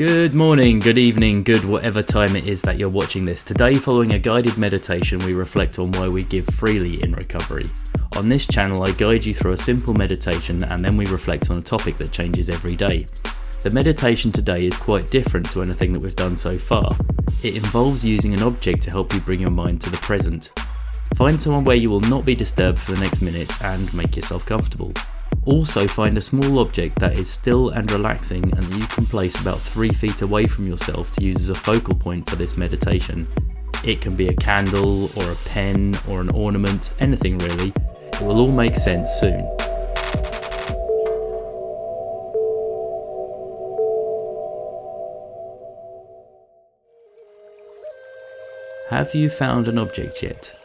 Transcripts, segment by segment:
Good morning, good evening, good whatever time it is that you're watching this. Today, following a guided meditation, we reflect on why we give freely in recovery. On this channel, I guide you through a simple meditation and then we reflect on a topic that changes every day. The meditation today is quite different to anything that we've done so far. It involves using an object to help you bring your mind to the present. Find someone where you will not be disturbed for the next minute and make yourself comfortable. Also find a small object that is still and relaxing and that you can place about 3 feet away from yourself to use as a focal point for this meditation. It can be a candle or a pen or an ornament, anything really. It will all make sense soon. Have you found an object yet?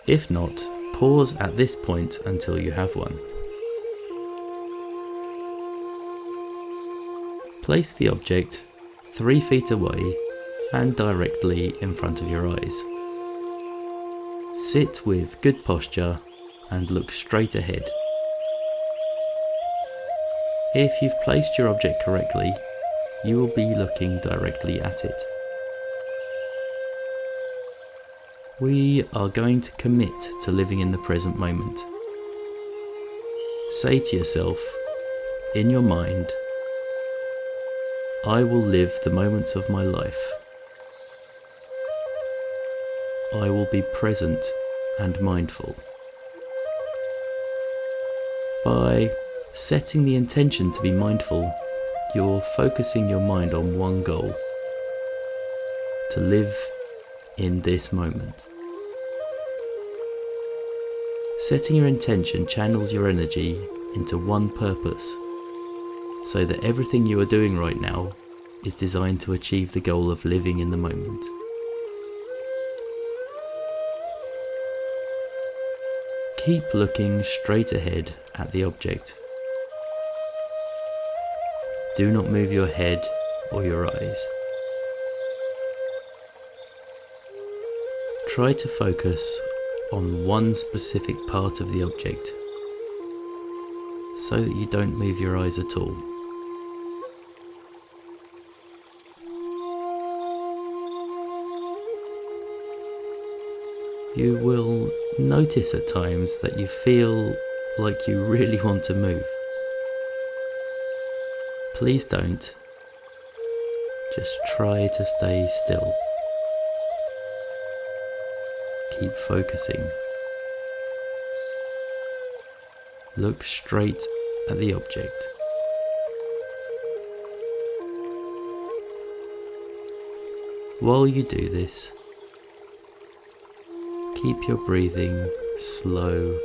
If not, pause at this point until you have one. Place the object 3 feet away and directly in front of your eyes. Sit with good posture and look straight ahead. If you've placed your object correctly, you will be looking directly at it. We are going to commit to living in the present moment. Say to yourself, in your mind, I will live the moments of my life. I will be present and mindful. By setting the intention to be mindful, you're focusing your mind on one goal: to live in this moment. Setting your intention channels your energy into one purpose, so that everything you are doing right now is designed to achieve the goal of living in the moment. Keep looking straight ahead at the object. Do not move your head or your eyes. Try to focus on one specific part of the object, so that you don't move your eyes at all. You will notice at times that you feel like you really want to move. Please don't. Just try to stay still. Keep focusing. Look straight at the object. While you do this, keep your breathing slow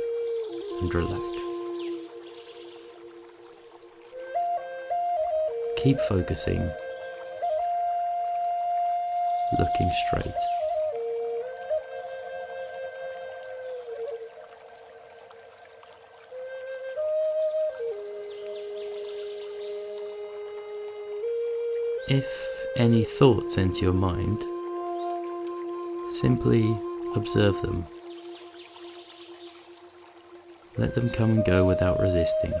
and relaxed. Keep focusing, looking straight. If any thoughts enter your mind, simply observe them. Let them come and go without resisting.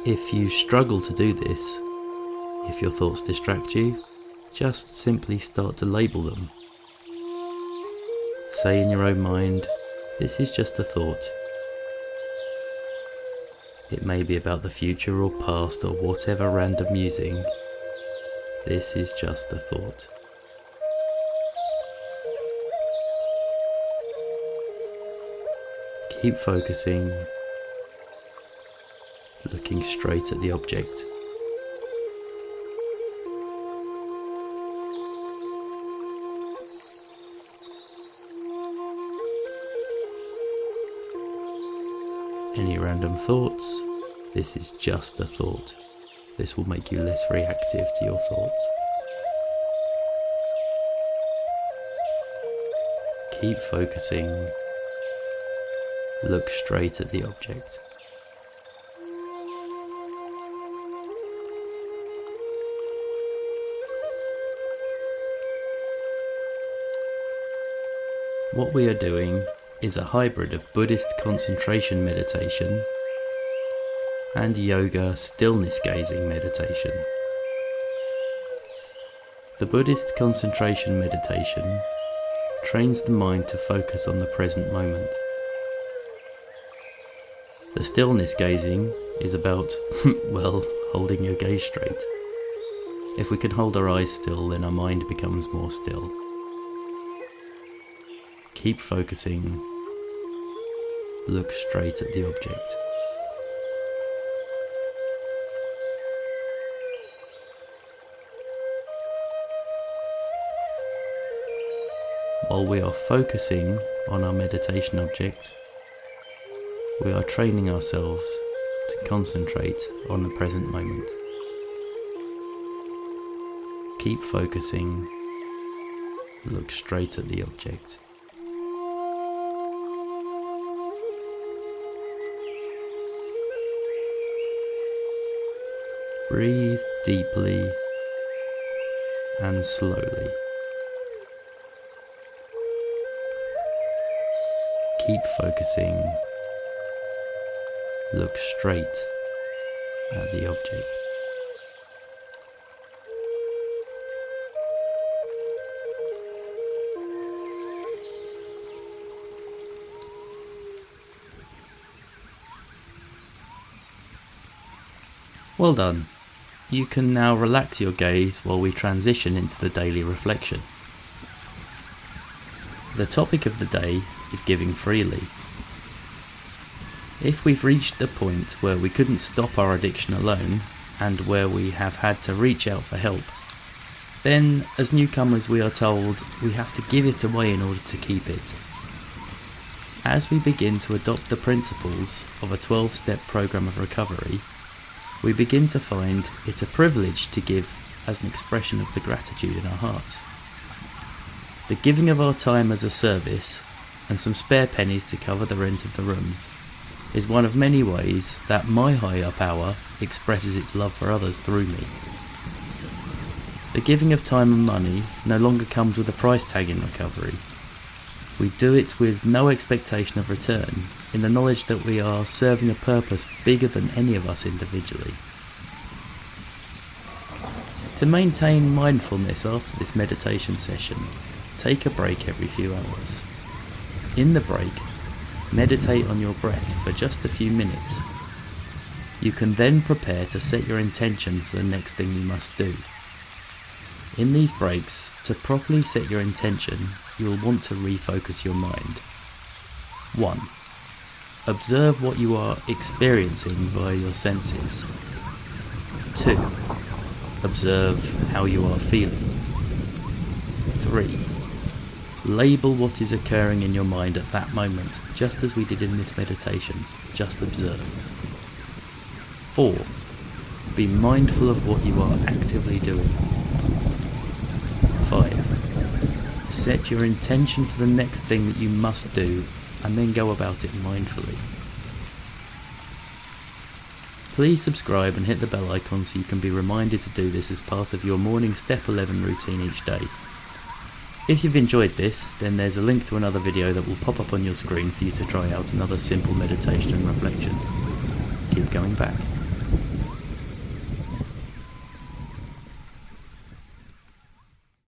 If you struggle to do this, if your thoughts distract you, just simply start to label them. Say in your own mind, this is just a thought. It may be about the future or past or whatever random musing. This is just a thought. Keep focusing, looking straight at the object. Any random thoughts? This is just a thought. This will make you less reactive to your thoughts. Keep focusing. Look straight at the object. What we are doing is a hybrid of Buddhist concentration meditation and Yoga Stillness Gazing Meditation. The Buddhist concentration meditation trains the mind to focus on the present moment. The stillness gazing is about, holding your gaze straight. If we can hold our eyes still, then our mind becomes more still. Keep focusing. Look straight at the object. While we are focusing on our meditation object, we are training ourselves to concentrate on the present moment. Keep focusing. Look straight at the object. Breathe deeply and slowly. Keep focusing. Look straight at the object. Well done. You can now relax your gaze while we transition into the daily reflection. The topic of the day is giving freely. If we've reached the point where we couldn't stop our addiction alone, and where we have had to reach out for help, then as newcomers we are told we have to give it away in order to keep it. As we begin to adopt the principles of a 12-step program of recovery, we begin to find it a privilege to give as an expression of the gratitude in our hearts. The giving of our time as a service, and some spare pennies to cover the rent of the rooms, is one of many ways that my higher power expresses its love for others through me. The giving of time and money no longer comes with a price tag in recovery. We do it with no expectation of return, in the knowledge that we are serving a purpose bigger than any of us individually. To maintain mindfulness after this meditation session, take a break every few hours. In the break, meditate on your breath for just a few minutes. You can then prepare to set your intention for the next thing you must do. In these breaks, to properly set your intention, you will want to refocus your mind. 1. Observe what you are experiencing via your senses. 2. Observe how you are feeling. 3. Label what is occurring in your mind at that moment, just as we did in this meditation. Just observe. 4. Be mindful of what you are actively doing. 5. Set your intention for the next thing that you must do, and then go about it mindfully. Please subscribe and hit the bell icon so you can be reminded to do this as part of your morning Step 11 routine each day. If you've enjoyed this, then there's a link to another video that will pop up on your screen for you to try out another simple meditation and reflection. Keep going back.